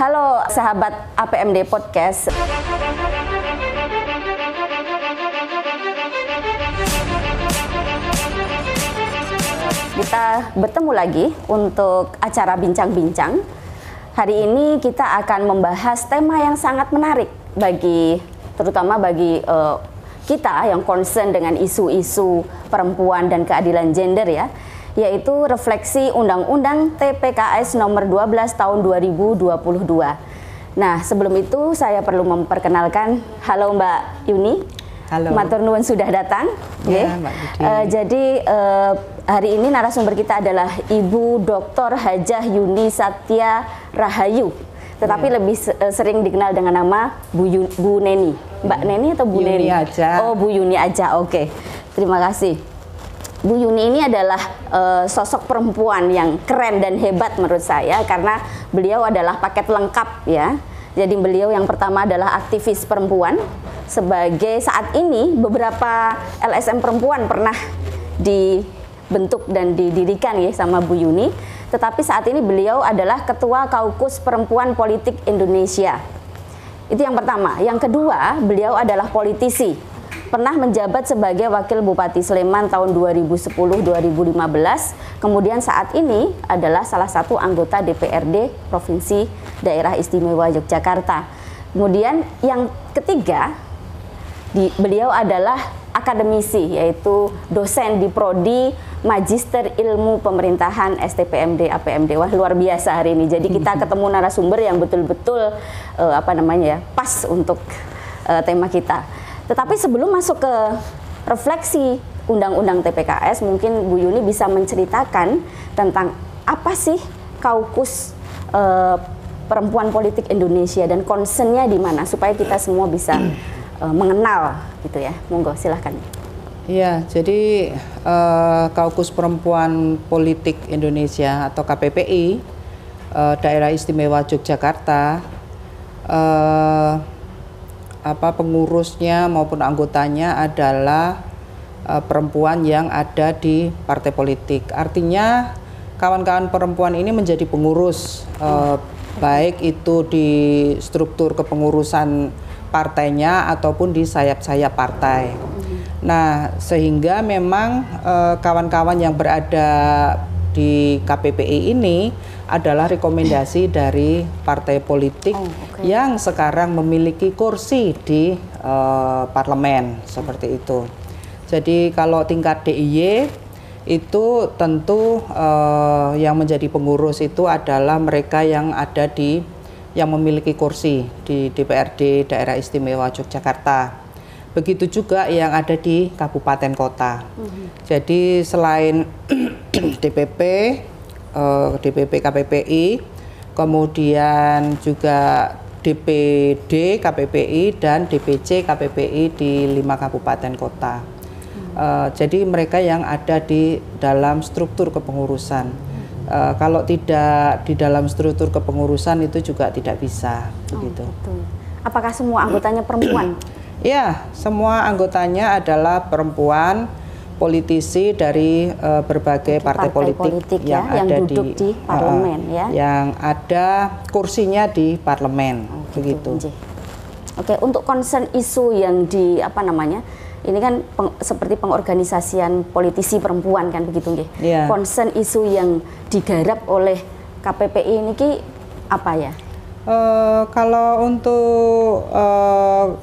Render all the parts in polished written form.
Halo sahabat APMD Podcast. Kita bertemu lagi untuk acara bincang-bincang. Hari ini kita akan membahas tema yang sangat menarik terutama bagi kita yang concern dengan isu-isu perempuan dan keadilan gender ya, yaitu refleksi Undang-Undang TPKS nomor 12 tahun 2022. Nah, sebelum itu saya perlu memperkenalkan, halo Mbak Yuni. Halo. Matur nuwun sudah datang. Ya, Mbak Yudi. Jadi hari ini narasumber kita adalah Ibu Dr. Hajah Yuni Satya Rahayu, tetapi lebih sering dikenal dengan nama Bu Neni. Mbak Neni atau Bu Yuni Neni? aja. Oh, Bu Yuni aja. Oke. Terima kasih. Bu Yuni ini adalah sosok perempuan yang keren dan hebat menurut saya karena beliau adalah paket lengkap ya. Jadi beliau yang pertama adalah aktivis perempuan. Sebagai saat ini beberapa LSM perempuan pernah dibentuk dan didirikan ya sama Bu Yuni. Tetapi saat ini beliau adalah Ketua Kaukus Perempuan Politik Indonesia. Itu yang pertama. Yang kedua, beliau adalah politisi. Pernah menjabat sebagai Wakil Bupati Sleman tahun 2010-2015. Kemudian saat ini adalah salah satu anggota DPRD Provinsi Daerah Istimewa Yogyakarta. Kemudian yang ketiga, beliau adalah akademisi, yaitu dosen di Prodi Magister Ilmu Pemerintahan STPMD APMD. Wah, luar biasa hari ini. Jadi kita ketemu narasumber yang betul-betul pas untuk tema kita. Tetapi sebelum masuk ke refleksi Undang-Undang TPKS, mungkin Bu Yuni bisa menceritakan tentang apa sih Kaukus Perempuan Politik Indonesia dan concernnya di mana supaya kita semua bisa mengenal gitu ya. Monggo silahkan. Iya, jadi Kaukus Perempuan Politik Indonesia atau KPPI Daerah Istimewa Yogyakarta, pengurusnya maupun anggotanya adalah perempuan yang ada di partai politik. Artinya kawan-kawan perempuan ini menjadi pengurus, baik itu di struktur kepengurusan partainya ataupun di sayap-sayap partai. Nah, sehingga memang kawan-kawan yang berada di KPPI ini adalah rekomendasi dari partai politik yang sekarang memiliki kursi di parlemen, seperti itu. Jadi kalau tingkat DIY itu tentu yang menjadi pengurus itu adalah mereka yang ada yang memiliki kursi di DPRD Daerah Istimewa Yogyakarta. Begitu juga yang ada di kabupaten kota. Jadi selain DPP KPPI, kemudian juga DPD KPPI dan DPC KPPI di 5 kabupaten kota. Jadi mereka yang ada di dalam struktur kepengurusan. Kalau tidak di dalam struktur kepengurusan itu juga tidak bisa begitu. Betul. Apakah semua anggotanya perempuan? Ya, semua anggotanya adalah perempuan, politisi dari berbagai partai politik yang ada duduk di parlemen ya. Yang ada kursinya di parlemen, begitu. Oke, untuk concern isu yang ini kan seperti pengorganisasian politisi perempuan kan begitu nggih. Yeah. Concern isu yang digarap oleh KPPI ini apa ya? Kalau untuk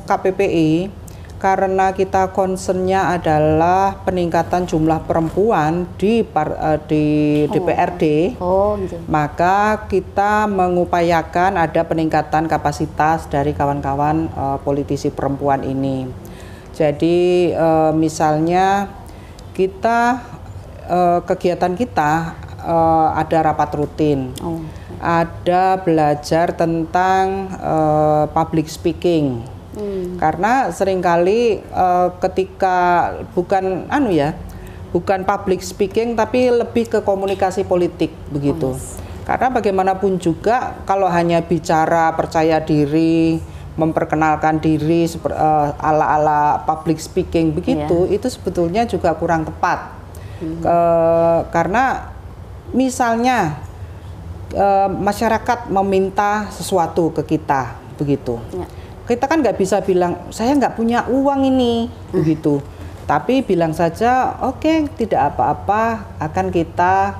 KPPI, karena kita concernnya adalah peningkatan jumlah perempuan di DPRD, maka kita mengupayakan ada peningkatan kapasitas dari kawan-kawan politisi perempuan ini. Jadi misalnya kegiatan kita ada rapat rutin, ada belajar tentang public speaking. Karena seringkali ketika bukan public speaking tapi lebih ke komunikasi politik begitu. Karena bagaimanapun juga kalau hanya bicara percaya diri, memperkenalkan diri ala-ala public speaking begitu, itu sebetulnya juga kurang tepat. Karena misalnya masyarakat meminta sesuatu ke kita, begitu. Ya. Kita kan nggak bisa bilang saya nggak punya uang ini, begitu. Tapi bilang saja, oke, tidak apa-apa, akan kita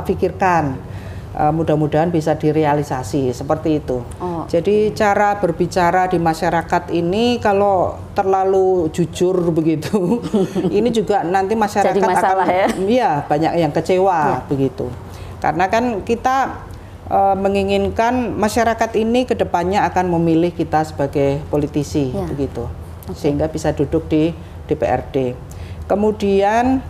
pikirkan. Mudah-mudahan bisa direalisasi seperti itu. Jadi cara berbicara di masyarakat ini kalau terlalu jujur begitu, ini juga nanti masyarakat jadi masalah, akan, ya banyak yang kecewa begitu. Karena kan kita menginginkan masyarakat ini kedepannya akan memilih kita sebagai politisi begitu, sehingga bisa duduk di DPRD. Kemudian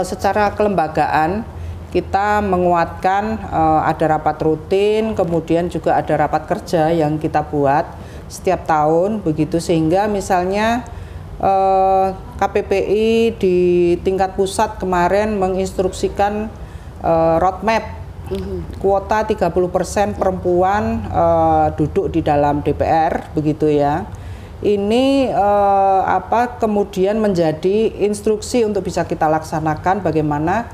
secara kelembagaan kita menguatkan ada rapat rutin, kemudian juga ada rapat kerja yang kita buat setiap tahun begitu, sehingga misalnya KPPI di tingkat pusat kemarin menginstruksikan roadmap kuota 30% perempuan duduk di dalam DPR begitu ya. Ini kemudian menjadi instruksi untuk bisa kita laksanakan bagaimana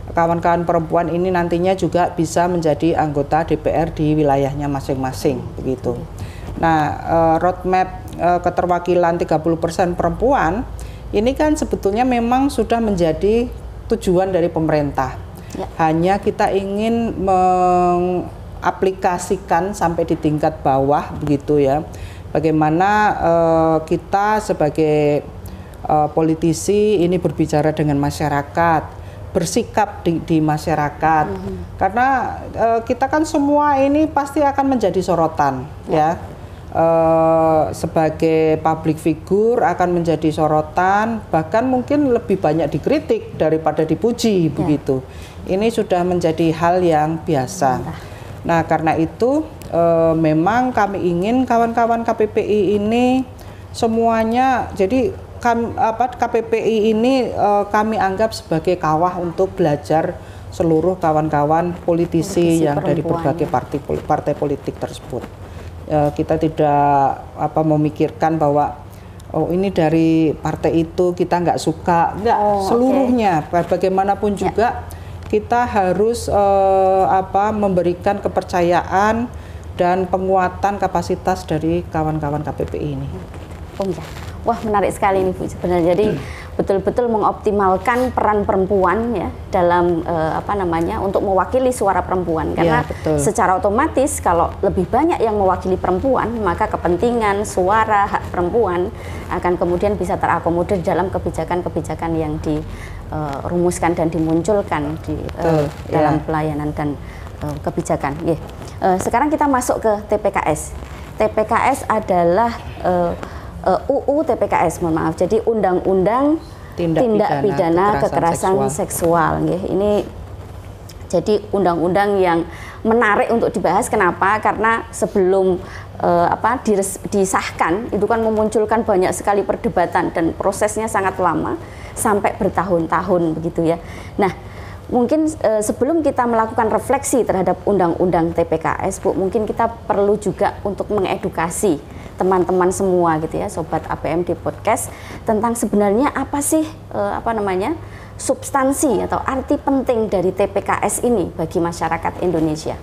kawan-kawan perempuan ini nantinya juga bisa menjadi anggota DPR di wilayahnya masing-masing begitu. Nah, roadmap keterwakilan 30% perempuan ini kan sebetulnya memang sudah menjadi tujuan dari pemerintah. Ya. Hanya kita ingin mengaplikasikan sampai di tingkat bawah begitu ya. Bagaimana kita sebagai politisi ini berbicara dengan masyarakat, bersikap di masyarakat, karena kita kan semua ini pasti akan menjadi sorotan ya. Sebagai public figure akan menjadi sorotan, bahkan mungkin lebih banyak dikritik daripada dipuji begitu. Ini sudah menjadi hal yang biasa. Nah, karena itu memang kami ingin kawan-kawan KPPI ini semuanya, jadi KPPI ini kami anggap sebagai kawah untuk belajar seluruh kawan-kawan politisi yang dari berbagai partai politik tersebut. Kita tidak memikirkan bahwa ini dari partai itu kita nggak suka, nggak seluruhnya. Bagaimanapun juga kita harus memberikan kepercayaan dan penguatan kapasitas dari kawan-kawan KPPI ini. Wah, menarik sekali ini Bu sebenarnya. Jadi betul-betul mengoptimalkan peran perempuan ya dalam untuk mewakili suara perempuan, karena secara otomatis kalau lebih banyak yang mewakili perempuan, maka kepentingan suara hak perempuan akan kemudian bisa terakomodir dalam kebijakan-kebijakan yang dirumuskan dan dimunculkan di dalam pelayanan dan kebijakan. Sekarang kita masuk ke TPKS. TPKS adalah UU TPKS, mohon maaf. Jadi Undang-Undang Tindak Pidana Kekerasan Seksual. Ini jadi undang-undang yang menarik untuk dibahas. Kenapa? Karena sebelum disahkan itu kan memunculkan banyak sekali perdebatan dan prosesnya sangat lama sampai bertahun-tahun begitu ya. Nah, mungkin sebelum kita melakukan refleksi terhadap Undang-Undang TPKS, Bu, mungkin kita perlu juga untuk mengedukasi teman-teman semua gitu ya, Sobat APM di podcast, tentang sebenarnya apa sih substansi atau arti penting dari TPKS ini bagi masyarakat Indonesia.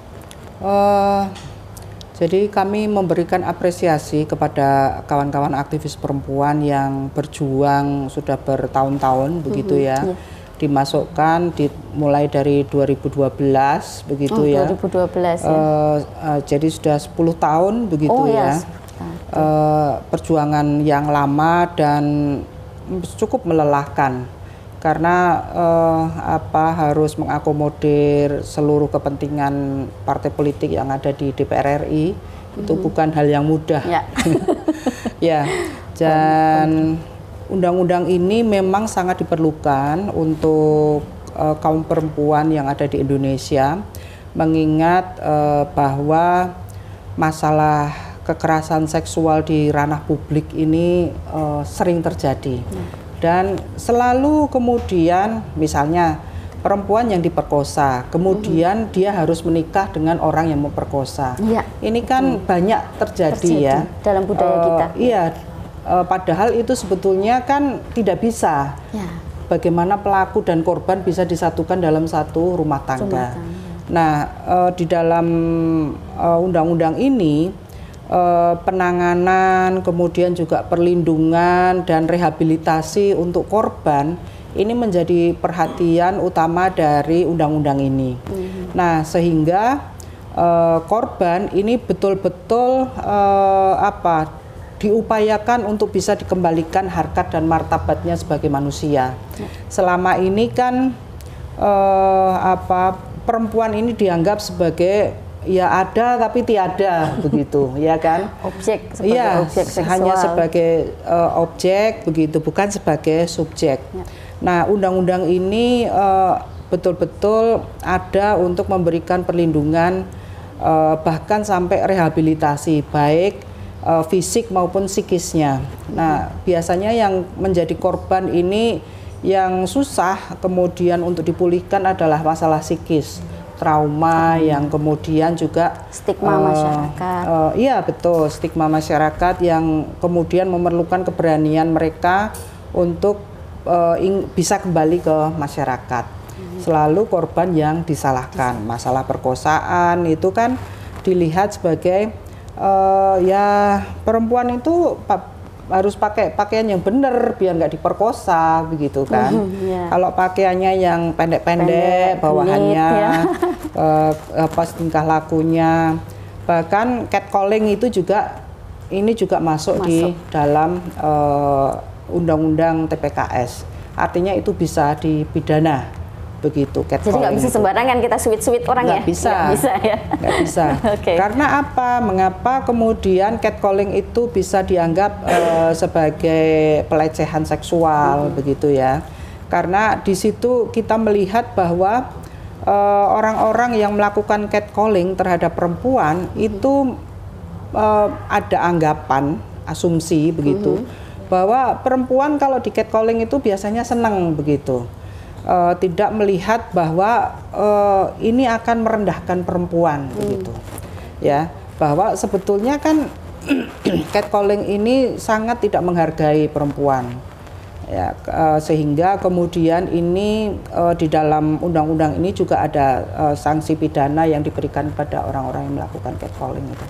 Jadi kami memberikan apresiasi kepada kawan-kawan aktivis perempuan yang berjuang sudah bertahun-tahun begitu ya. Dimasukkan mulai dari 2012 begitu ya. 2012 ya. Jadi sudah 10 tahun begitu ya. Perjuangan yang lama dan cukup melelahkan karena harus mengakomodir seluruh kepentingan partai politik yang ada di DPR RI. Itu bukan hal yang mudah. Ya. Dan undang-undang ini memang sangat diperlukan untuk kaum perempuan yang ada di Indonesia, mengingat bahwa masalah kekerasan seksual di ranah publik ini sering terjadi. Dan selalu kemudian misalnya perempuan yang diperkosa, kemudian dia harus menikah dengan orang yang memperkosa. Ini kan banyak terjadi ya dalam budaya kita. Padahal itu sebetulnya kan tidak bisa. Bagaimana pelaku dan korban bisa disatukan dalam satu rumah tangga. Nah, di dalam undang-undang ini penanganan, kemudian juga perlindungan dan rehabilitasi untuk korban ini menjadi perhatian utama dari undang-undang ini. Nah, sehingga korban ini betul-betul diupayakan untuk bisa dikembalikan harkat dan martabatnya sebagai manusia. Selama ini kan perempuan ini dianggap sebagai ya ada tapi tiada begitu, ya kan? Objek sebagai objek seksual. Hanya sebagai objek begitu, bukan sebagai subjek. Ya. Nah, undang-undang ini betul-betul ada untuk memberikan perlindungan bahkan sampai rehabilitasi baik fisik maupun psikisnya. Nah, biasanya yang menjadi korban ini yang susah kemudian untuk dipulihkan adalah masalah psikis, trauma yang kemudian juga stigma masyarakat. Iya betul, stigma masyarakat yang kemudian memerlukan keberanian mereka untuk bisa kembali ke masyarakat. Selalu korban yang disalahkan. Masalah perkosaan itu kan dilihat sebagai ya perempuan itu harus pakai pakaian yang benar biar nggak diperkosa begitu kan. Kalau pakaiannya yang pendek-pendek, bawahannya tingkah lakunya, bahkan catcalling itu juga ini juga masuk di dalam undang-undang TPKS. Artinya itu bisa dipidana begitu. Jadi nggak bisa sembarangan kita sweet-sweet orang nggak ya? Bisa. Nggak bisa ya? Nggak bisa. Okay. Karena apa? Mengapa kemudian catcalling itu bisa dianggap sebagai pelecehan seksual begitu ya? Karena di situ kita melihat bahwa orang-orang yang melakukan catcalling terhadap perempuan itu ada anggapan, asumsi begitu, bahwa perempuan kalau di catcalling itu biasanya senang begitu. Tidak melihat bahwa ini akan merendahkan perempuan begitu ya, bahwa sebetulnya kan catcalling ini sangat tidak menghargai perempuan ya, sehingga kemudian ini di dalam undang-undang ini juga ada sanksi pidana yang diberikan pada orang-orang yang melakukan catcalling itu.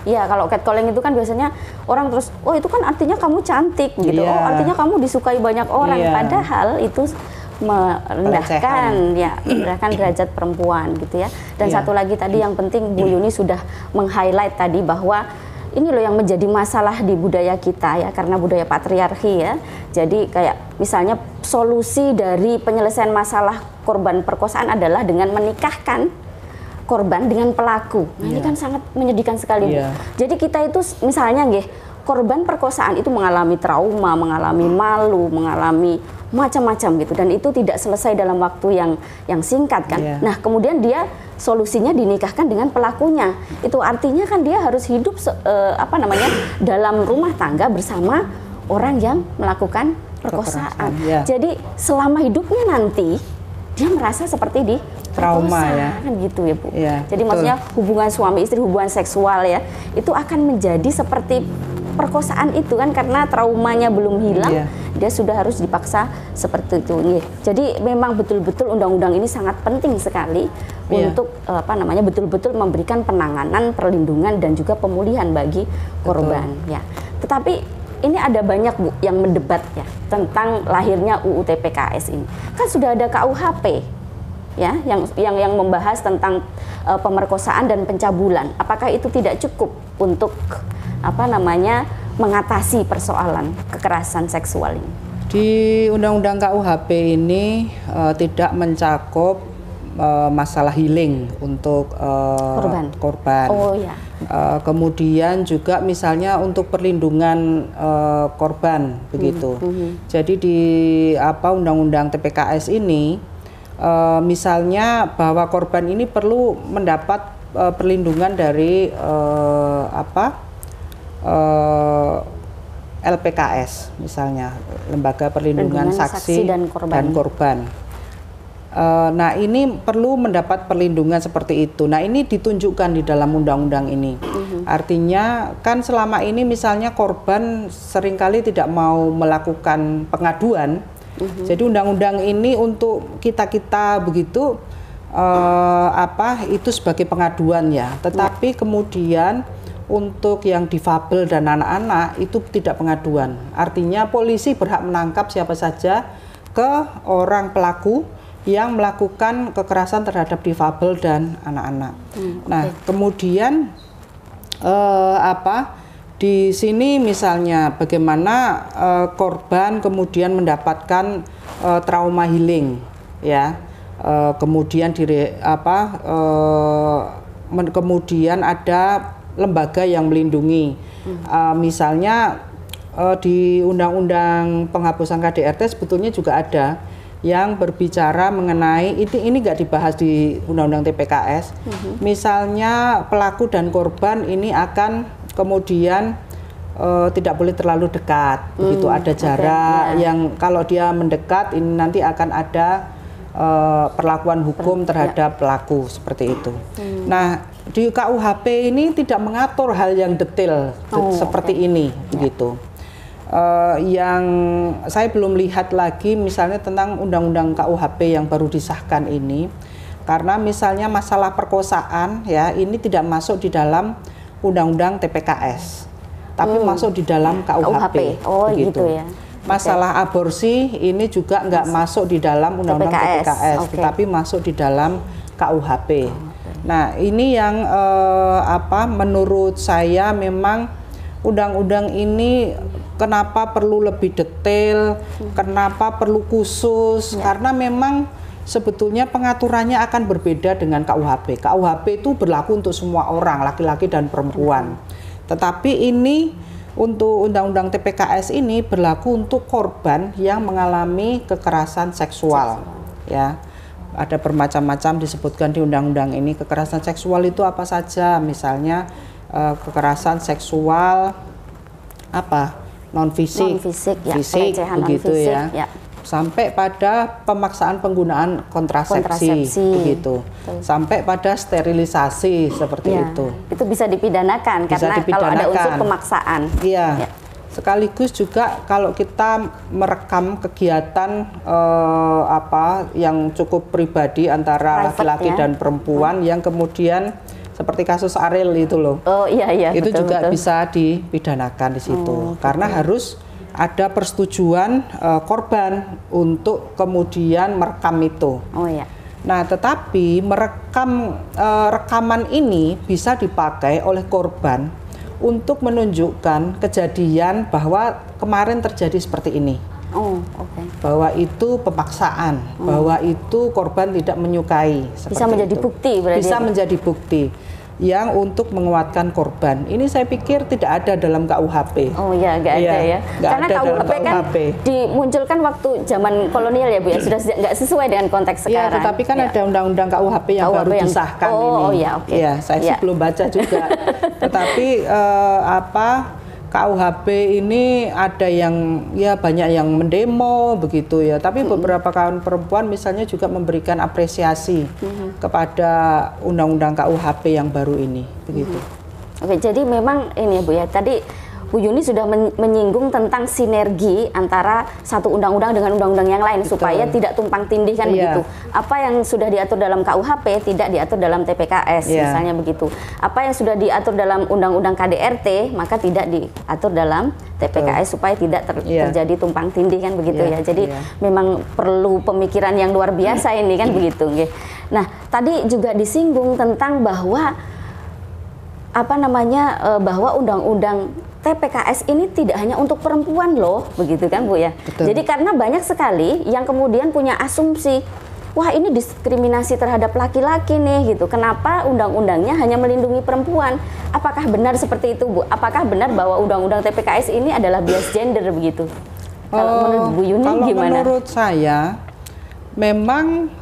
Iya, kalau catcalling itu kan biasanya orang terus, oh itu kan artinya kamu cantik gitu, oh artinya kamu disukai banyak orang, padahal itu merendahkan derajat perempuan gitu ya. Dan satu lagi tadi yang penting Bu Yuni sudah meng-highlight tadi bahwa ini loh yang menjadi masalah di budaya kita ya, karena budaya patriarki ya. Jadi kayak misalnya solusi dari penyelesaian masalah korban perkosaan adalah dengan menikahkan korban dengan pelaku. Nah, ini kan sangat menyedihkan sekali Bu. Jadi kita itu misalnya korban perkosaan itu mengalami trauma, mengalami malu, mengalami macam-macam gitu, dan itu tidak selesai dalam waktu yang singkat kan. Nah, kemudian dia solusinya dinikahkan dengan pelakunya. Itu artinya kan dia harus hidup dalam rumah tangga bersama orang yang melakukan perkosaan. Jadi selama hidupnya nanti dia merasa seperti di trauma ya, kan gitu ya Bu. Jadi maksudnya hubungan suami istri, hubungan seksual ya, itu akan menjadi seperti perkosaan itu kan, karena traumanya belum hilang, dia sudah harus dipaksa seperti itu. Jadi memang betul-betul undang-undang ini sangat penting sekali untuk betul-betul memberikan penanganan, perlindungan dan juga pemulihan bagi korban ya. Tetapi ini ada banyak Bu yang mendebat ya tentang lahirnya UU TPKS ini. Kan sudah ada KUHP ya yang membahas tentang pemerkosaan dan pencabulan. Apakah itu tidak cukup untuk mengatasi persoalan kekerasan seksual ini? Di Undang-Undang KUHP ini tidak mencakup masalah healing untuk korban. Oh ya. Kemudian juga misalnya untuk perlindungan korban begitu. Jadi di Undang-Undang TPKS ini misalnya bahwa korban ini perlu mendapat perlindungan dari LPKS misalnya, Lembaga Perlindungan Saksi dan Korban. Nah, ini perlu mendapat perlindungan seperti itu. Nah, ini ditunjukkan di dalam undang-undang ini. Artinya kan selama ini misalnya korban seringkali tidak mau melakukan pengaduan. Jadi undang-undang ini untuk kita-kita begitu itu sebagai pengaduan ya. Tetapi kemudian untuk yang difabel dan anak-anak itu tidak pengaduan. Artinya polisi berhak menangkap siapa saja ke orang pelaku yang melakukan kekerasan terhadap difabel dan anak-anak. Nah, kemudian di sini misalnya bagaimana korban kemudian mendapatkan trauma healing, ya. Kemudian kemudian ada lembaga yang melindungi. Misalnya di Undang-Undang Penghapusan KDRT sebetulnya juga ada yang berbicara mengenai ini nggak dibahas di Undang-Undang TPKS. Misalnya pelaku dan korban ini akan kemudian tidak boleh terlalu dekat, begitu ada jarak yang kalau dia mendekat ini nanti akan ada perlakuan hukum terhadap pelaku seperti itu. Nah, di KUHP ini tidak mengatur hal yang detail seperti ini, begitu. Yang saya belum lihat lagi misalnya tentang Undang-Undang KUHP yang baru disahkan ini, karena misalnya masalah perkosaan ya ini tidak masuk di dalam Undang-Undang TPKS, tapi masuk di dalam KUHP. Oh, gitu ya. Masalah aborsi ini juga nggak masuk di dalam Undang-Undang TPKS, tetapi masuk di dalam KUHP. Nah, ini yang menurut saya memang undang-undang ini kenapa perlu lebih detail, kenapa perlu khusus, karena memang sebetulnya pengaturannya akan berbeda dengan KUHP. KUHP itu berlaku untuk semua orang, laki-laki dan perempuan. Tetapi ini untuk Undang-Undang TPKS ini berlaku untuk korban yang mengalami kekerasan seksual. Ya, ada bermacam-macam disebutkan di Undang-Undang ini. Kekerasan seksual itu apa saja? Misalnya kekerasan seksual non fisik, fisik begitu ya. Sampai pada pemaksaan penggunaan kontrasepsi. Begitu. Sampai pada sterilisasi seperti itu. Itu bisa dipidanakan karena kalau ada unsur pemaksaan. Iya. Sekaligus juga kalau kita merekam kegiatan yang cukup pribadi antara laki-laki dan perempuan yang kemudian seperti kasus Ariel itu loh. Oh iya, itu betul, juga bisa dipidanakan di situ karena harus ada persetujuan korban untuk kemudian merekam itu. Oh iya. Nah, tetapi rekaman ini bisa dipakai oleh korban untuk menunjukkan kejadian bahwa kemarin terjadi seperti ini. Bahwa itu pemaksaan, bahwa itu korban tidak menyukai. Bisa menjadi bukti berarti. Bisa menjadi bukti yang untuk menguatkan korban. Ini saya pikir tidak ada dalam KUHP. Oh ya, nggak ada ya. Karena KUHP kan dimunculkan waktu zaman kolonial ya Bu ya, sudah nggak sesuai dengan konteks sekarang. Iya, tetapi kan ada Undang-Undang KUHP yang baru disahkan ini. Oh ya, oke. Ya, saya sih belum baca juga. Tetapi KUHP ini ada yang banyak yang mendemo begitu ya, tapi beberapa kawan perempuan misalnya juga memberikan apresiasi kepada Undang-Undang KUHP yang baru ini begitu. Oke, jadi memang ini ya Bu ya, tadi Bu Yuni sudah menyinggung tentang sinergi antara satu undang-undang dengan undang-undang yang lain. Betul. Supaya tidak tumpang tindih kan begitu. Apa yang sudah diatur dalam KUHP tidak diatur dalam TPKS misalnya begitu. Apa yang sudah diatur dalam undang-undang KDRT maka tidak diatur dalam TPKS supaya tidak terjadi tumpang tindih kan begitu ya. Jadi memang perlu pemikiran yang luar biasa ini kan begitu. Nah, tadi juga disinggung tentang bahwa bahwa undang-undang TPKS ini tidak hanya untuk perempuan loh, begitu kan Bu ya. Betul. Jadi karena banyak sekali yang kemudian punya asumsi, wah ini diskriminasi terhadap laki-laki nih gitu. Kenapa undang-undangnya hanya melindungi perempuan? Apakah benar seperti itu Bu? Apakah benar bahwa undang-undang TPKS ini adalah bias gender begitu? Kalau menurut Bu Yuni gimana? Menurut saya memang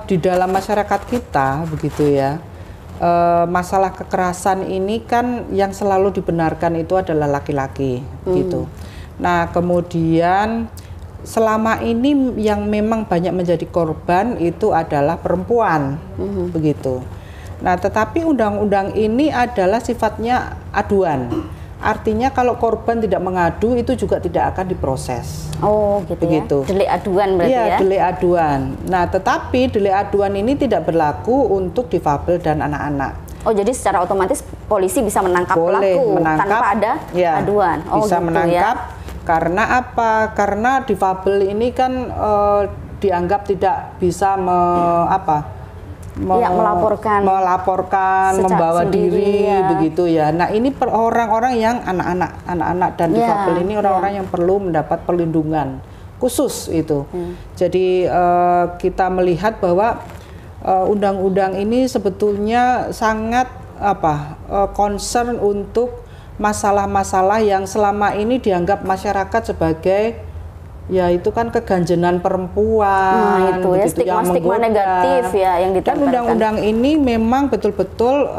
di dalam masyarakat kita begitu ya. Masalah kekerasan ini kan yang selalu dibenarkan itu adalah laki-laki gitu. Nah, kemudian selama ini yang memang banyak menjadi korban itu adalah perempuan begitu. Nah, tetapi undang-undang ini adalah sifatnya aduan. artinya kalau korban tidak mengadu itu juga tidak akan diproses. Oh gitu begitu. Ya. Delik aduan berarti ya? Iya, delik aduan. Nah, tetapi delik aduan ini tidak berlaku untuk difabel dan anak-anak. Oh, jadi secara otomatis polisi bisa menangkap Boleh pelaku menangkap, tanpa ada aduan. Oh, bisa gitu menangkap. Ya. Karena apa? Karena difabel ini kan dianggap tidak bisa melaporkan, membawa diri, begitu ya. Nah, ini orang-orang yang anak-anak dan difabel ini orang-orang yang perlu mendapat perlindungan khusus itu. Jadi kita melihat bahwa undang-undang ini sebetulnya sangat concern untuk masalah-masalah yang selama ini dianggap masyarakat sebagai ya itu kan keganjenan perempuan, itu ya, stigma-stigma negatif ya yang ditempelkan. Dan undang-undang ini memang betul-betul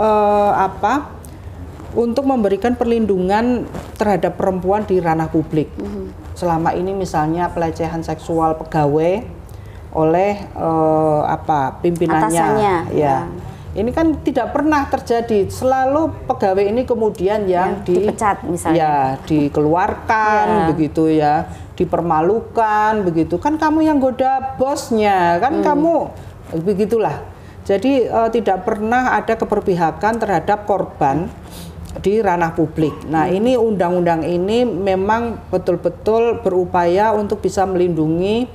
untuk memberikan perlindungan terhadap perempuan di ranah publik. Selama ini misalnya pelecehan seksual pegawai oleh pimpinannya, atasannya. Ya. Ini kan tidak pernah terjadi. Selalu pegawai ini kemudian yang dipecat misalnya. Ya, dikeluarkan begitu ya, dipermalukan begitu. Kan kamu yang goda bosnya, kan kamu begitulah. Jadi tidak pernah ada keberpihakan terhadap korban di ranah publik. Nah, ini undang-undang ini memang betul-betul berupaya untuk bisa melindungi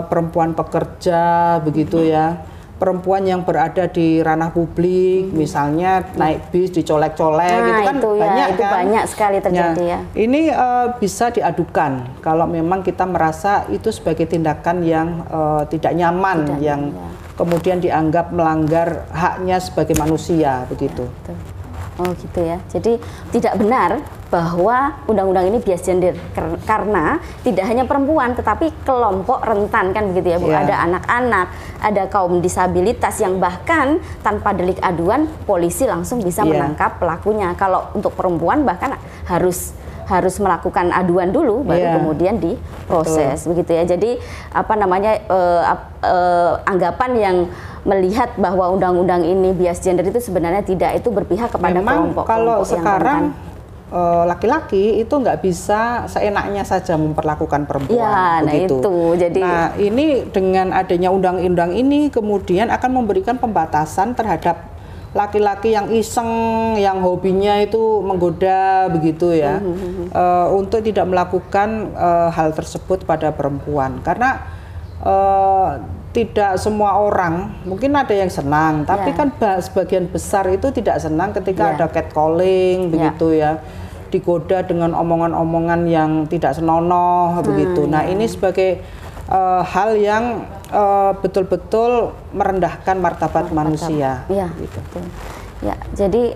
perempuan pekerja begitu ya. Perempuan yang berada di ranah publik, misalnya naik bis dicolek-colek, itu kan banyak itu kan? Banyak sekali terjadi ya. Ini bisa diadukan kalau memang kita merasa itu sebagai tindakan yang tidak nyaman, kemudian dianggap melanggar haknya sebagai manusia, begitu. Ya, oh gitu ya. Jadi tidak benar bahwa undang-undang ini bias gender karena tidak hanya perempuan tetapi kelompok rentan kan begitu ya Bu. Ada anak-anak, ada kaum disabilitas yang bahkan tanpa delik aduan polisi langsung bisa menangkap pelakunya. Kalau untuk perempuan bahkan harus melakukan aduan dulu baru kemudian diproses. Begitu ya. Jadi anggapan yang melihat bahwa undang-undang ini bias gender itu sebenarnya tidak, itu berpihak kepada kelompok-kelompok kalau sekarang laki-laki itu nggak bisa seenaknya saja memperlakukan perempuan. Ya, begitu. Nah, ini dengan adanya undang-undang ini kemudian akan memberikan pembatasan terhadap laki-laki yang iseng, yang hobinya itu menggoda begitu ya, untuk tidak melakukan hal tersebut pada perempuan. Karena tidak semua orang, mungkin ada yang senang, tapi kan sebagian besar itu tidak senang ketika ada catcalling begitu ya, digoda dengan omongan-omongan yang tidak senonoh begitu. Nah, ini sebagai hal yang betul-betul merendahkan martabat manusia. Gitu. Ya, jadi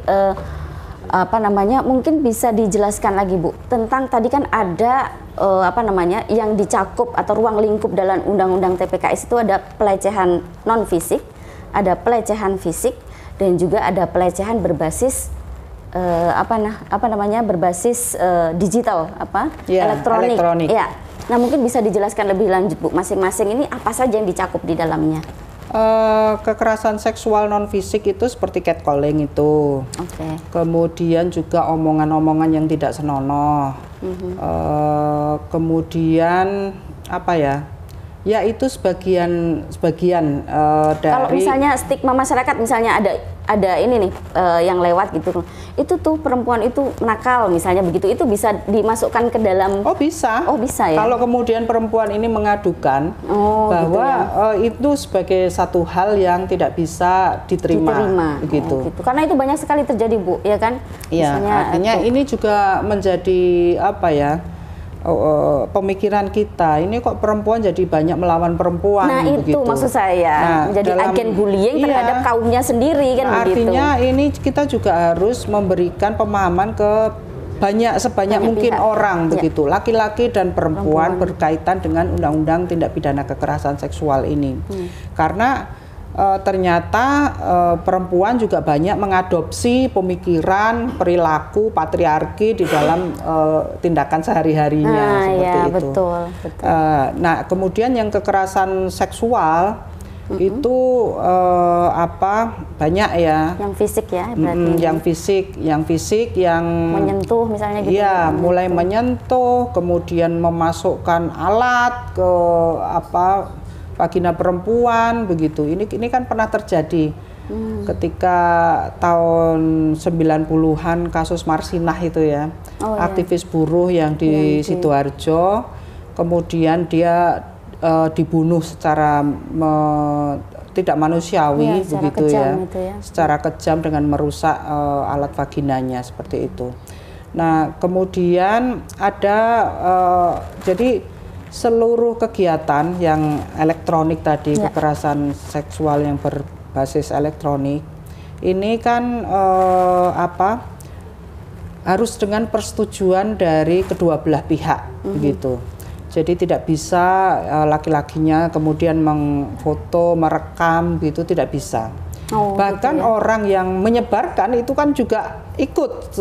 mungkin bisa dijelaskan lagi Bu tentang tadi kan ada yang dicakup atau ruang lingkup dalam undang-undang TPKS itu ada pelecehan non fisik, ada pelecehan fisik, dan juga ada pelecehan berbasis berbasis digital elektronik. Ya. Nah, mungkin bisa dijelaskan lebih lanjut Bu, masing-masing ini apa saja yang dicakup di dalamnya? Kekerasan seksual non fisik itu seperti catcalling itu. Kemudian juga omongan-omongan yang tidak senonoh. Kemudian ya itu sebagian dari. Kalau misalnya stigma masyarakat, misalnya ada ini nih yang lewat gitu, itu tuh perempuan itu nakal misalnya begitu, itu bisa dimasukkan ke dalam. Oh bisa ya. Kalau kemudian perempuan ini mengadukan bahwa itu sebagai satu hal yang tidak bisa diterima. Begitu. Gitu. Karena itu banyak sekali terjadi Bu, ya kan? Iya. Artinya ini juga menjadi pemikiran kita, ini kok perempuan jadi banyak melawan perempuan. Nah itu maksud saya, menjadi agen bullying terhadap kaumnya sendiri kan. Artinya ini kita juga harus memberikan pemahaman ke sebanyak mungkin pihak. Orang begitu, laki-laki dan perempuan berkaitan dengan undang-undang tindak pidana kekerasan seksual ini. Karena ternyata perempuan juga banyak mengadopsi pemikiran, perilaku patriarki di dalam tindakan sehari-harinya seperti itu. Betul. Nah, kemudian yang kekerasan seksual itu banyak ya. Yang fisik ya berarti. Yang fisik yang menyentuh misalnya gitu. Iya, mulai menyentuh, kemudian memasukkan alat ke vagina perempuan begitu. Ini kan pernah terjadi. Ketika tahun 90-an kasus Marsinah itu ya. Aktivis buruh yang di Sidoarjo, kemudian dia dibunuh secara tidak manusiawi begitu ya, secara kejam dengan merusak alat vaginanya seperti itu. Nah kemudian ada jadi seluruh kegiatan yang elektronik tadi, kekerasan seksual yang berbasis elektronik ini kan harus dengan persetujuan dari kedua belah pihak begitu. Jadi tidak bisa laki-lakinya kemudian mengfoto, merekam gitu, tidak bisa. Bahkan orang yang menyebarkan itu kan juga ikut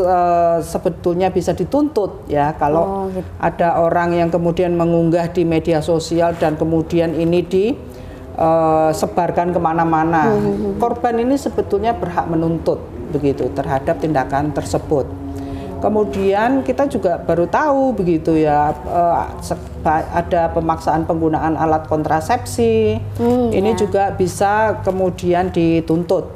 sebetulnya bisa dituntut ya kalau ada orang yang kemudian mengunggah di media sosial dan kemudian ini disebarkan kemana-mana. Korban ini sebetulnya berhak menuntut begitu terhadap tindakan tersebut. Kemudian kita juga baru tahu begitu ya, ada pemaksaan penggunaan alat kontrasepsi, ini juga bisa kemudian dituntut.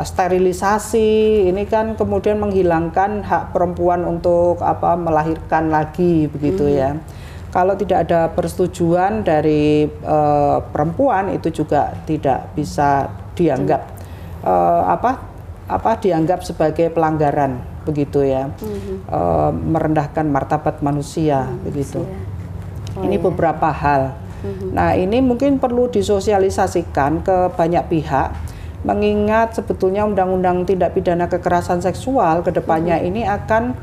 Sterilisasi, ini kan kemudian menghilangkan hak perempuan untuk melahirkan lagi begitu ya. Kalau tidak ada persetujuan dari perempuan itu juga tidak bisa dianggap dianggap sebagai pelanggaran begitu ya, merendahkan martabat manusia begitu. Ini beberapa hal. Nah ini mungkin perlu disosialisasikan ke banyak pihak, mengingat sebetulnya undang-undang tindak pidana kekerasan seksual kedepannya ini akan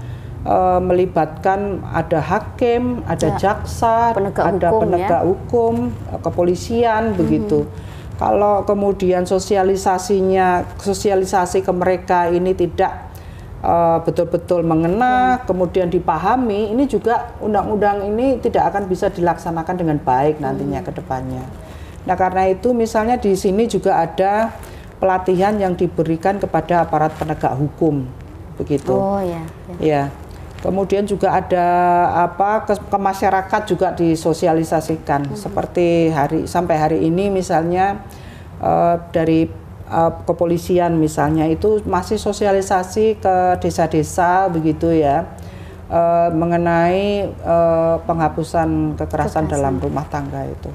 melibatkan ada hakim, ada jaksa, ada penegak hukum, kepolisian begitu. Kalau kemudian sosialisasi ke mereka ini tidak betul-betul mengena, kemudian dipahami, ini juga undang-undang ini tidak akan bisa dilaksanakan dengan baik nantinya ke depannya. Nah karena itu misalnya di sini juga ada pelatihan yang diberikan kepada aparat penegak hukum begitu. Ya. Kemudian juga ada ke masyarakat juga disosialisasikan seperti sampai hari ini misalnya dari kepolisian misalnya itu masih sosialisasi ke desa-desa begitu ya, mengenai penghapusan kekerasan dalam rumah tangga itu.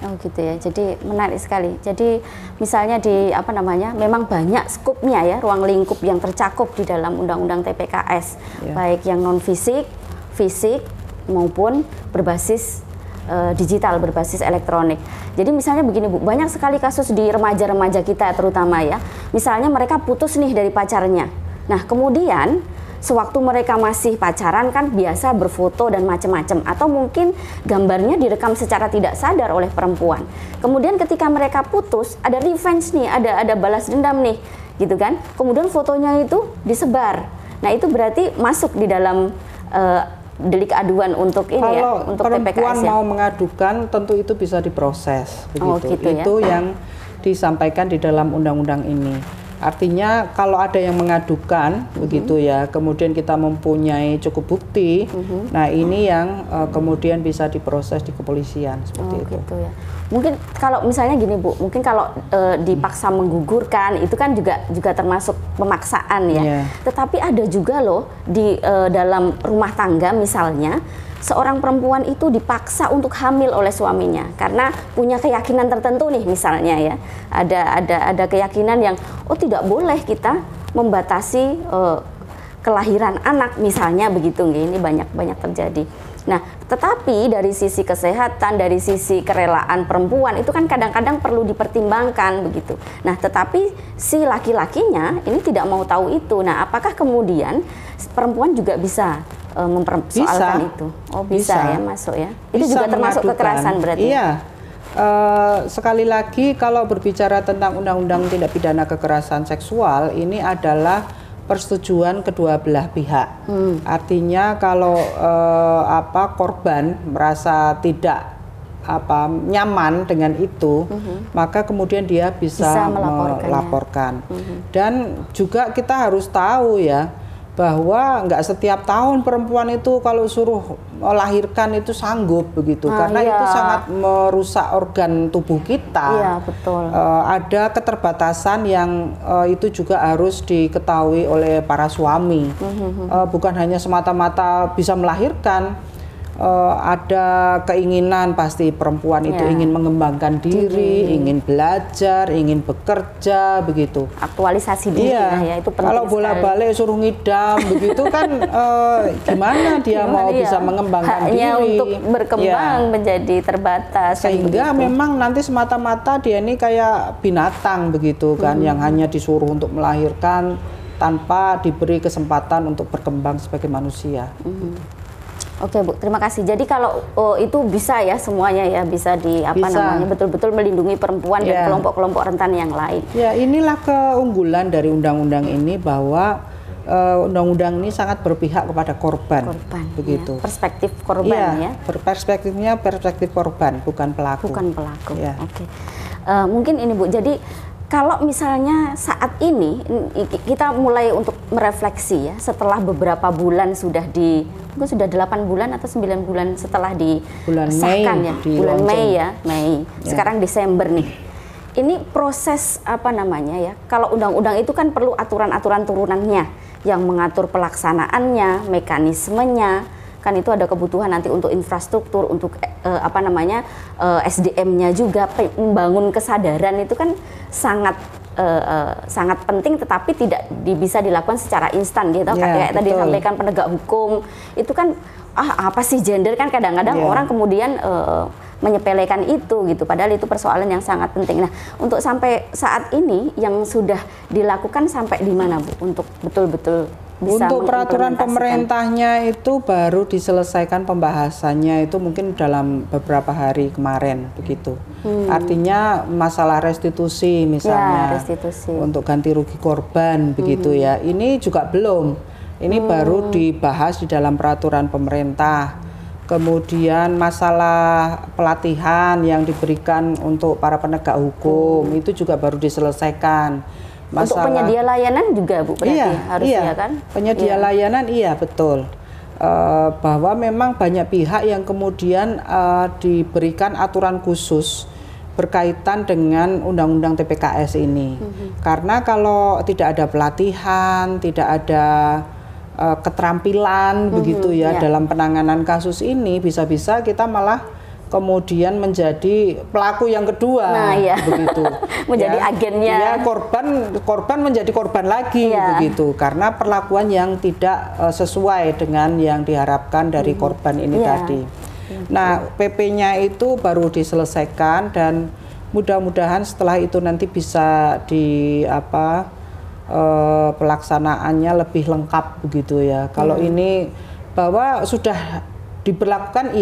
Oh gitu ya, jadi menarik sekali. Jadi misalnya memang banyak skupnya ya, ruang lingkup yang tercakup di dalam Undang-Undang TPKS, baik yang non fisik, fisik maupun berbasis digital, berbasis elektronik. Jadi misalnya begini Bu, banyak sekali kasus di remaja-remaja kita terutama ya, misalnya mereka putus nih dari pacarnya. Nah kemudian sewaktu mereka masih pacaran kan biasa berfoto dan macam-macam, atau mungkin gambarnya direkam secara tidak sadar oleh perempuan. Kemudian ketika mereka putus, ada revenge nih, ada balas dendam nih, gitu kan. Kemudian fotonya itu disebar. Nah itu berarti masuk di dalam delik aduan untuk ini ya, untuk TPKS ya. Kalau perempuan mau mengadukan, tentu itu bisa diproses, begitu. Gitu ya? Itu yang disampaikan di dalam undang-undang ini. Artinya kalau ada yang mengadukan begitu ya, kemudian kita mempunyai cukup bukti, nah ini yang kemudian bisa diproses di kepolisian seperti itu. Gitu ya. Mungkin kalau misalnya gini Bu, mungkin kalau dipaksa menggugurkan itu kan juga termasuk pemaksaan ya. Tetapi ada juga loh di dalam rumah tangga misalnya, seorang perempuan itu dipaksa untuk hamil oleh suaminya karena punya keyakinan tertentu nih misalnya ya, ada keyakinan yang tidak boleh kita membatasi kelahiran anak misalnya begitu, ini banyak terjadi. Nah tetapi dari sisi kesehatan, dari sisi kerelaan perempuan itu kan kadang-kadang perlu dipertimbangkan begitu. Nah tetapi si laki-lakinya ini tidak mau tahu itu. Nah apakah kemudian perempuan juga bisa mempersoalkan itu? Oh bisa ya, masuk ya. Itu bisa juga termasuk kekerasan berarti? Iya. Sekali lagi kalau berbicara tentang undang-undang tindak pidana kekerasan seksual ini adalah persetujuan kedua belah pihak. Artinya kalau korban merasa tidak nyaman dengan itu, maka kemudian dia bisa melaporkan. Dan juga kita harus tahu ya bahwa nggak setiap tahun perempuan itu kalau suruh melahirkan itu sanggup begitu, karena itu sangat merusak organ tubuh kita. Iya, betul. Ada keterbatasan yang itu juga harus diketahui oleh para suami. Bukan hanya semata-mata bisa melahirkan, ada keinginan pasti perempuan itu ingin mengembangkan diri, ingin belajar, ingin bekerja begitu. Aktualisasi diri ya itu penting. Kalau bola-balik suruh ngidam begitu kan gimana dia mau bisa mengembangkan diri untuk berkembang menjadi terbatas. Sehingga memang nanti semata-mata dia ini kayak binatang begitu kan, yang hanya disuruh untuk melahirkan tanpa diberi kesempatan untuk berkembang sebagai manusia. Oke Bu, terima kasih. Jadi kalau itu bisa ya semuanya ya, bisa betul-betul melindungi perempuan dan kelompok-kelompok rentan yang lain. Ya, inilah keunggulan dari undang-undang ini, bahwa undang-undang ini sangat berpihak kepada korban begitu. Ya. Perspektif korban ya. Perspektifnya perspektif korban, bukan pelaku. Bukan pelaku. Ya. Oke. Mungkin ini Bu. Jadi kalau misalnya saat ini kita mulai untuk merefleksi ya, setelah beberapa bulan sudah mungkin sudah 8 bulan atau 9 bulan setelah disahkan ya, bulan Mei ya, Mei. Sekarang Desember nih. Ini proses ya, kalau undang-undang itu kan perlu aturan-aturan turunannya yang mengatur pelaksanaannya, mekanismenya, kan itu ada kebutuhan nanti untuk infrastruktur, untuk SDM-nya juga, membangun kesadaran itu kan sangat penting, tetapi tidak bisa dilakukan secara instan gitu. Kayak tadi disampaikan penegak hukum itu kan apa sih gender, kan kadang-kadang orang kemudian menyepelekan itu gitu, padahal itu persoalan yang sangat penting. Nah, untuk sampai saat ini yang sudah dilakukan sampai di mana Bu untuk betul-betul bisa untuk peraturan pemerintahnya itu baru diselesaikan pembahasannya itu mungkin dalam beberapa hari kemarin begitu. Artinya masalah restitusi misalnya, untuk ganti rugi korban begitu ya. Ini juga belum. Ini baru dibahas di dalam peraturan pemerintah. Kemudian masalah pelatihan yang diberikan untuk para penegak hukum itu juga baru diselesaikan. Untuk penyedia layanan juga Bu, berarti harusnya kan? Penyedia layanan betul. Bahwa memang banyak pihak yang kemudian diberikan aturan khusus berkaitan dengan undang-undang TPKS ini. Karena kalau tidak ada pelatihan, tidak ada keterampilan begitu ya dalam penanganan kasus ini, bisa-bisa kita malah kemudian menjadi pelaku yang kedua, begitu. Menjadi agennya. Ya, korban menjadi korban lagi begitu, karena perlakuan yang tidak sesuai dengan yang diharapkan dari korban ini tadi. Nah, PP-nya itu baru diselesaikan dan mudah-mudahan setelah itu nanti bisa pelaksanaannya lebih lengkap begitu ya. Kalau ini bahwa sudah diberlakukan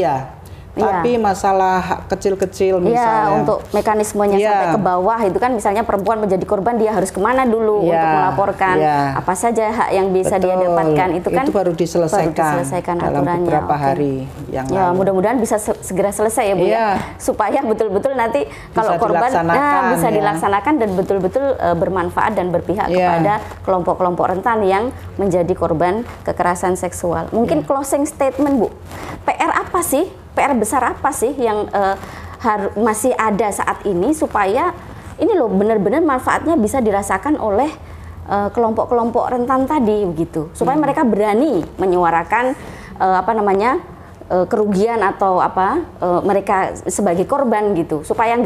tapi masalah kecil-kecil misalnya untuk mekanismenya sampai ke bawah itu kan, misalnya perempuan menjadi korban dia harus kemana dulu untuk melaporkan apa saja hak yang bisa dia dapatkan, itu kan baru diselesaikan dalam beberapa hari yang lalu. Mudah-mudahan bisa segera selesai ya Bu supaya betul-betul nanti kalau korban bisa dilaksanakan dan betul-betul bermanfaat dan berpihak kepada kelompok-kelompok rentan yang menjadi korban kekerasan seksual. Mungkin closing statement Bu, PR besar apa sih yang masih ada saat ini supaya ini loh benar-benar manfaatnya bisa dirasakan oleh kelompok-kelompok rentan tadi begitu, supaya mereka berani menyuarakan kerugian atau mereka sebagai korban gitu, supaya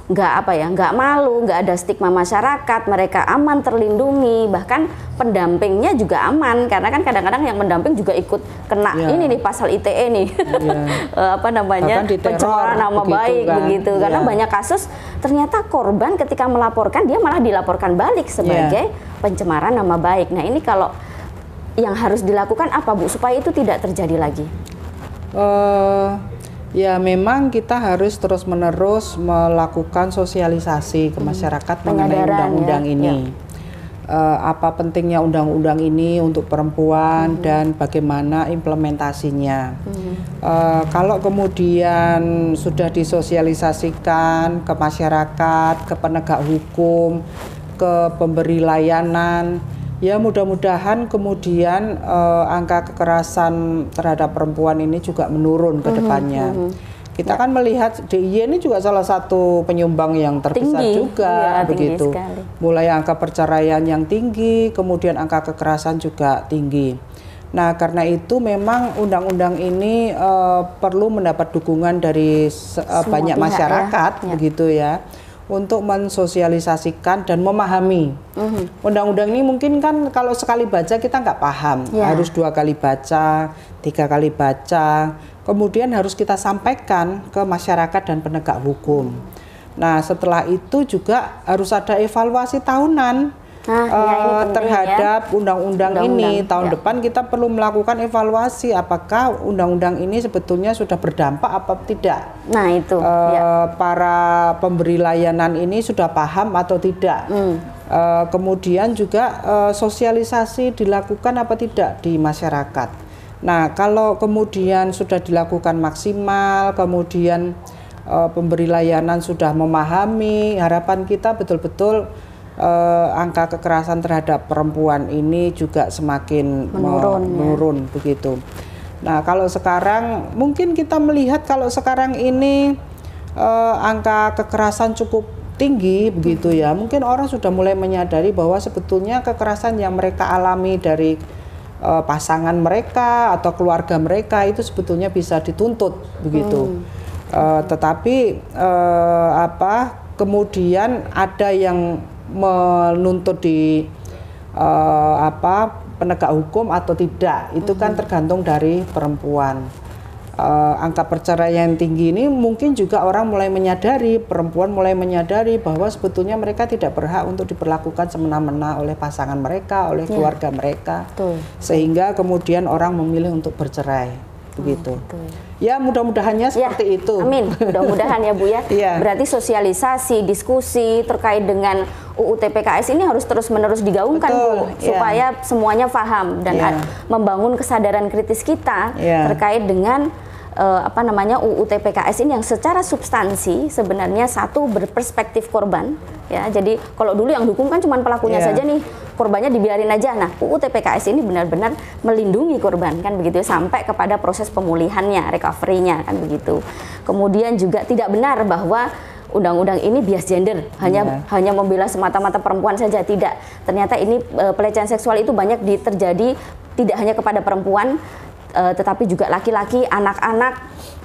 nggak malu, nggak ada stigma masyarakat, mereka aman, terlindungi, bahkan pendampingnya juga aman, karena kan kadang-kadang yang mendamping juga ikut kena ini nih pasal ITE nih, pencemaran nama baik kan, begitu, karena banyak kasus ternyata korban ketika melaporkan dia malah dilaporkan balik sebagai pencemaran nama baik. Nah ini kalau yang harus dilakukan apa Bu supaya itu tidak terjadi lagi? Ya memang kita harus terus-menerus melakukan sosialisasi ke masyarakat mengenai undang-undang ini. apa pentingnya undang-undang ini untuk perempuan dan bagaimana implementasinya. Kalau kemudian sudah disosialisasikan ke masyarakat, ke penegak hukum, ke pemberi layanan, ya mudah-mudahan kemudian angka kekerasan terhadap perempuan ini juga menurun ke depannya. Kita kan melihat DIY ini juga salah satu penyumbang yang terbesar juga, begitu. Mulai angka perceraian yang tinggi, kemudian angka kekerasan juga tinggi. Nah, karena itu memang undang-undang ini perlu mendapat dukungan dari banyak masyarakat, begitu ya, untuk mensosialisasikan dan memahami. Undang-undang ini mungkin kan kalau sekali baca kita nggak paham, harus 2 kali baca, 3 kali baca. Kemudian harus kita sampaikan ke masyarakat dan penegak hukum. Nah, setelah itu juga harus ada evaluasi tahunan terhadap undang-undang ini. Tahun depan kita perlu melakukan evaluasi apakah undang-undang ini sebetulnya sudah berdampak apa tidak. Nah, itu para pemberi layanan ini sudah paham atau tidak. Kemudian juga sosialisasi dilakukan apa tidak di masyarakat. Nah, kalau kemudian sudah dilakukan maksimal, kemudian pemberi layanan sudah memahami, harapan kita betul-betul angka kekerasan terhadap perempuan ini juga semakin menurun begitu. Nah, kalau sekarang mungkin kita melihat kalau sekarang ini angka kekerasan cukup tinggi begitu ya. Mungkin orang sudah mulai menyadari bahwa sebetulnya kekerasan yang mereka alami dari pasangan mereka atau keluarga mereka itu sebetulnya bisa dituntut begitu. Tetapi kemudian ada yang menuntut di penegak hukum atau tidak, itu kan tergantung dari perempuan. Angka perceraian tinggi ini mungkin juga orang mulai menyadari, perempuan mulai menyadari bahwa sebetulnya mereka tidak berhak untuk diperlakukan semena-mena oleh pasangan mereka, oleh keluarga mereka. Sehingga kemudian orang memilih untuk bercerai begitu. Ya, mudah-mudahannya seperti itu. Amin. Mudah-mudahan ya Bu ya. Berarti sosialisasi, diskusi terkait dengan UU TPKS ini harus terus-menerus digaungkan Bu, supaya semuanya paham dan membangun kesadaran kritis kita terkait dengan UU TPKS ini yang secara substansi sebenarnya satu berperspektif korban ya. Jadi kalau dulu yang dukung kan cuma pelakunya saja nih, korbannya dibiarin aja. Nah, UU TPKS ini benar-benar melindungi korban kan begitu sampai kepada proses pemulihannya, recovery-nya kan begitu. Kemudian juga tidak benar bahwa undang-undang ini bias gender, hanya membela semata-mata perempuan saja, tidak. Ternyata ini pelecehan seksual itu banyak terjadi tidak hanya kepada perempuan, tetapi juga laki-laki, anak-anak,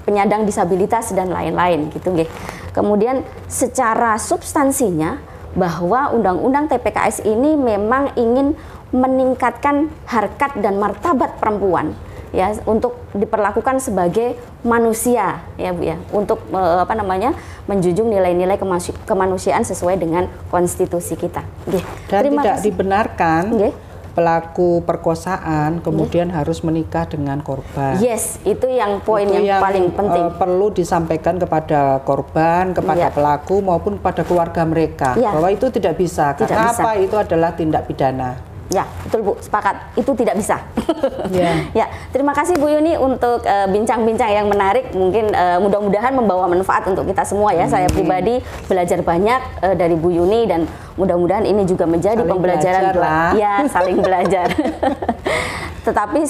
penyandang disabilitas dan lain-lain gitu nggih. Kemudian secara substansinya bahwa undang-undang TPKS ini memang ingin meningkatkan harkat dan martabat perempuan ya, untuk diperlakukan sebagai manusia ya Bu ya, untuk menjunjung nilai-nilai kemanusiaan sesuai dengan konstitusi kita. Dan tidak dibenarkan pelaku perkosaan kemudian harus menikah dengan korban. Yes, itu yang poin yang paling penting. Perlu disampaikan kepada korban, kepada pelaku maupun kepada keluarga mereka bahwa itu tidak bisa. Karena apa? Itu adalah tindak pidana. Ya, betul Bu, sepakat. Itu tidak bisa. Ya, terima kasih Bu Yuni untuk bincang-bincang yang menarik. Mungkin mudah-mudahan membawa manfaat untuk kita semua ya. Saya pribadi belajar banyak dari Bu Yuni dan mudah-mudahan ini juga menjadi pembelajaran saling belajar. Tetapi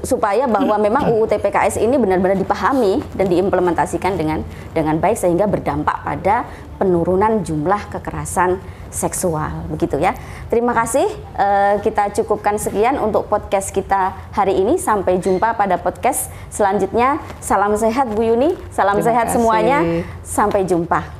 supaya bahwa memang UU TPKS ini benar-benar dipahami dan diimplementasikan dengan baik sehingga berdampak pada penurunan jumlah kekerasan seksual begitu ya. Terima kasih, kita cukupkan sekian untuk podcast kita hari ini. Sampai jumpa pada podcast selanjutnya. Salam sehat Bu Yuni, salam sehat semuanya. Sampai jumpa.